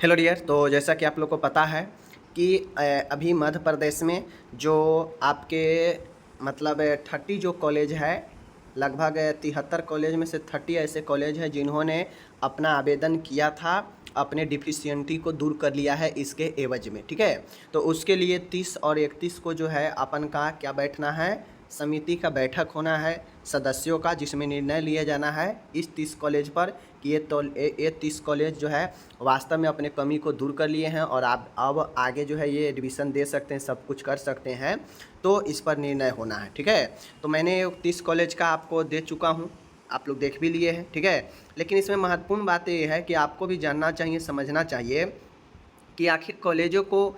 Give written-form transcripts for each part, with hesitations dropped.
Hello dear. तो जैसा कि आप लोग को पता है कि अभी मध्य प्रदेश में जो आपके मतलब 30 जो कॉलेज है, लगभग 73 कॉलेज में से 30 ऐसे कॉलेज हैं जिन्होंने अपना आवेदन किया था, अपने डिफिशियंटी को दूर कर लिया है इसके एवज में। ठीक है, तो उसके लिए 30 और 31 को जो है अपन का क्या बैठना है, समिति का बैठक होना है सदस्यों का, जिसमें निर्णय लिया जाना है इस 30 कॉलेज पर कि ये 30 कॉलेज जो है वास्तव में अपने कमी को दूर कर लिए हैं और आप अब आगे जो है ये एडमिशन दे सकते हैं, सब कुछ कर सकते हैं। तो इस पर निर्णय होना है। ठीक है, तो मैंने 30 कॉलेज का आपको दे चुका हूँ, आप लोग देख भी लिए हैं। ठीक है, लेकिन इसमें महत्वपूर्ण बात ये है कि आपको भी जानना चाहिए, समझना चाहिए कि आखिर कॉलेजों को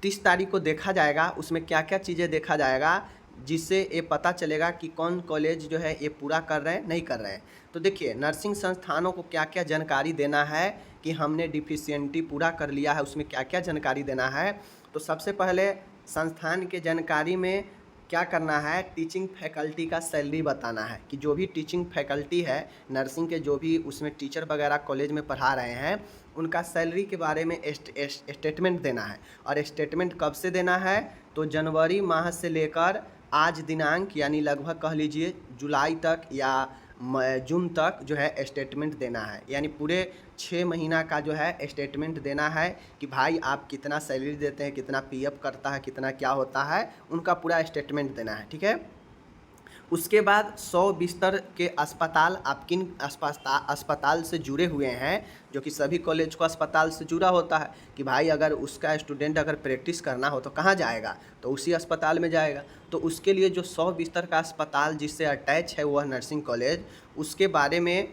30 तारीख को देखा जाएगा, उसमें क्या क्या चीज़ें देखा जाएगा जिससे ये पता चलेगा कि कौन कॉलेज जो है ये पूरा कर रहे हैं, नहीं कर रहे हैं। तो देखिए, नर्सिंग संस्थानों को क्या क्या जानकारी देना है कि हमने डिफिशियंटी पूरा कर लिया है, उसमें क्या क्या जानकारी देना है। तो सबसे पहले संस्थान के जानकारी में क्या करना है, टीचिंग फैकल्टी का सैलरी बताना है कि जो भी टीचिंग फैकल्टी है नर्सिंग के, जो भी उसमें टीचर वगैरह कॉलेज में पढ़ा रहे हैं, उनका सैलरी के बारे में स्टेटमेंट देना है। और स्टेटमेंट कब से देना है, तो जनवरी माह से लेकर आज दिनांक यानी लगभग कह लीजिए जुलाई तक या जून तक जो है स्टेटमेंट देना है। यानी पूरे 6 महीना का जो है स्टेटमेंट देना है कि भाई आप कितना सैलरी देते हैं, कितना पीएफ करता है, कितना क्या होता है, उनका पूरा स्टेटमेंट देना है। ठीक है, उसके बाद 100 बिस्तर के अस्पताल आप किन अस्पताल से जुड़े हुए हैं, जो कि सभी कॉलेज को अस्पताल से जुड़ा होता है कि भाई अगर उसका स्टूडेंट अगर प्रैक्टिस करना हो तो कहाँ जाएगा, तो उसी अस्पताल में जाएगा। तो उसके लिए जो 100 बिस्तर का अस्पताल जिससे अटैच है वह नर्सिंग कॉलेज, उसके बारे में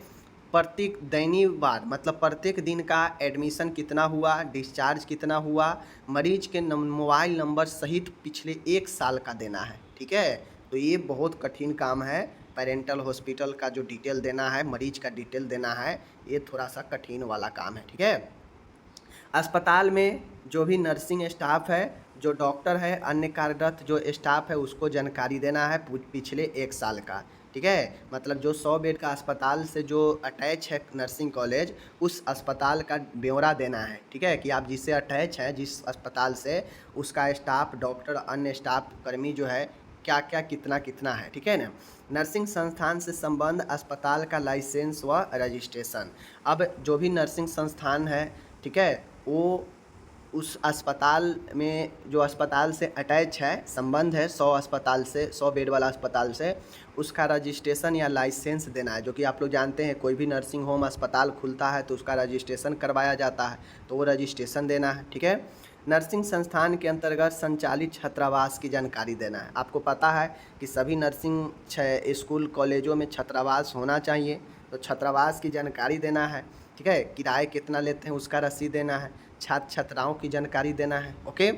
प्रत्येक दैनिक बार मतलब प्रत्येक दिन का एडमिशन कितना हुआ, डिस्चार्ज कितना हुआ, मरीज के मोबाइल नंबर सहित पिछले 1 साल का देना है। ठीक है, तो ये बहुत कठिन काम है। पेरेंटल हॉस्पिटल का जो डिटेल देना है, मरीज का डिटेल देना है, ये थोड़ा सा कठिन वाला काम है। ठीक है, अस्पताल में जो भी नर्सिंग स्टाफ है, जो डॉक्टर है, अन्य कार्यरत जो स्टाफ है, उसको जानकारी देना है पिछले 1 साल का। ठीक है, मतलब जो 100 बेड का अस्पताल से जो अटैच है नर्सिंग कॉलेज, उस अस्पताल का ब्यौरा देना है। ठीक है, कि आप जिससे अटैच हैं, जिस अस्पताल से, उसका स्टाफ, डॉक्टर, अन्य स्टाफ कर्मी जो है क्या क्या कितना कितना है। ठीक है ना, नर्सिंग संस्थान से संबंध अस्पताल का लाइसेंस व रजिस्ट्रेशन। अब जो भी नर्सिंग संस्थान है, ठीक है, वो उस अस्पताल में जो अस्पताल से अटैच है, संबंध है 100 अस्पताल से, 100 बेड वाला अस्पताल से, उसका रजिस्ट्रेशन या लाइसेंस देना है। जो कि आप लोग जानते हैं कोई भी नर्सिंग होम अस्पताल खुलता है तो उसका रजिस्ट्रेशन करवाया जाता है, तो वो रजिस्ट्रेशन देना है। ठीक है, नर्सिंग संस्थान के अंतर्गत संचालित छात्रावास की जानकारी देना है। आपको पता है कि सभी नर्सिंग स्कूल कॉलेजों में छात्रावास होना चाहिए, तो छात्रावास की जानकारी देना है। ठीक है, किराए कितना लेते हैं उसका रसीद देना है, छात्र छात्राओं की जानकारी देना है। ओके,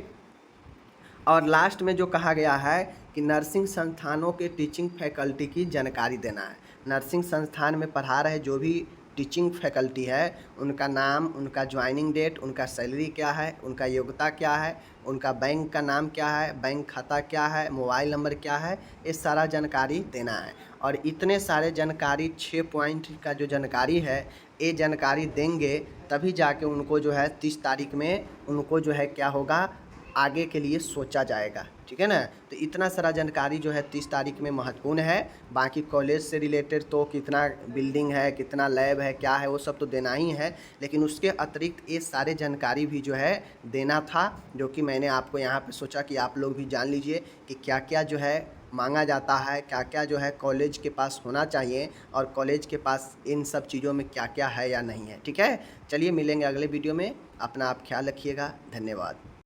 और लास्ट में जो कहा गया है कि नर्सिंग संस्थानों के टीचिंग फैकल्टी की जानकारी देना है। नर्सिंग संस्थान में पढ़ा रहे जो भी टीचिंग फैकल्टी है, उनका नाम, उनका ज्वाइनिंग डेट, उनका सैलरी क्या है, उनका योग्यता क्या है, उनका बैंक का नाम क्या है, बैंक खाता क्या है, मोबाइल नंबर क्या है, ये सारा जानकारी देना है। और इतने सारे जानकारी 6 पॉइंट का जो जानकारी है, ये जानकारी देंगे तभी जाके उनको जो है 30 तारीख में उनको जो है क्या होगा, आगे के लिए सोचा जाएगा। ठीक है ना, तो इतना सारा जानकारी जो है 30 तारीख में महत्वपूर्ण है। बाकी कॉलेज से रिलेटेड तो कितना बिल्डिंग है, कितना लैब है, क्या है, वो सब तो देना ही है, लेकिन उसके अतिरिक्त ये सारे जानकारी भी जो है देना था, जो कि मैंने आपको यहाँ पे सोचा कि आप लोग भी जान लीजिए कि क्या क्या जो है मांगा जाता है, क्या क्या जो है कॉलेज के पास होना चाहिए और कॉलेज के पास इन सब चीज़ों में क्या क्या है या नहीं है। ठीक है, चलिए मिलेंगे अगले वीडियो में। अपना आप ख्याल रखिएगा। धन्यवाद।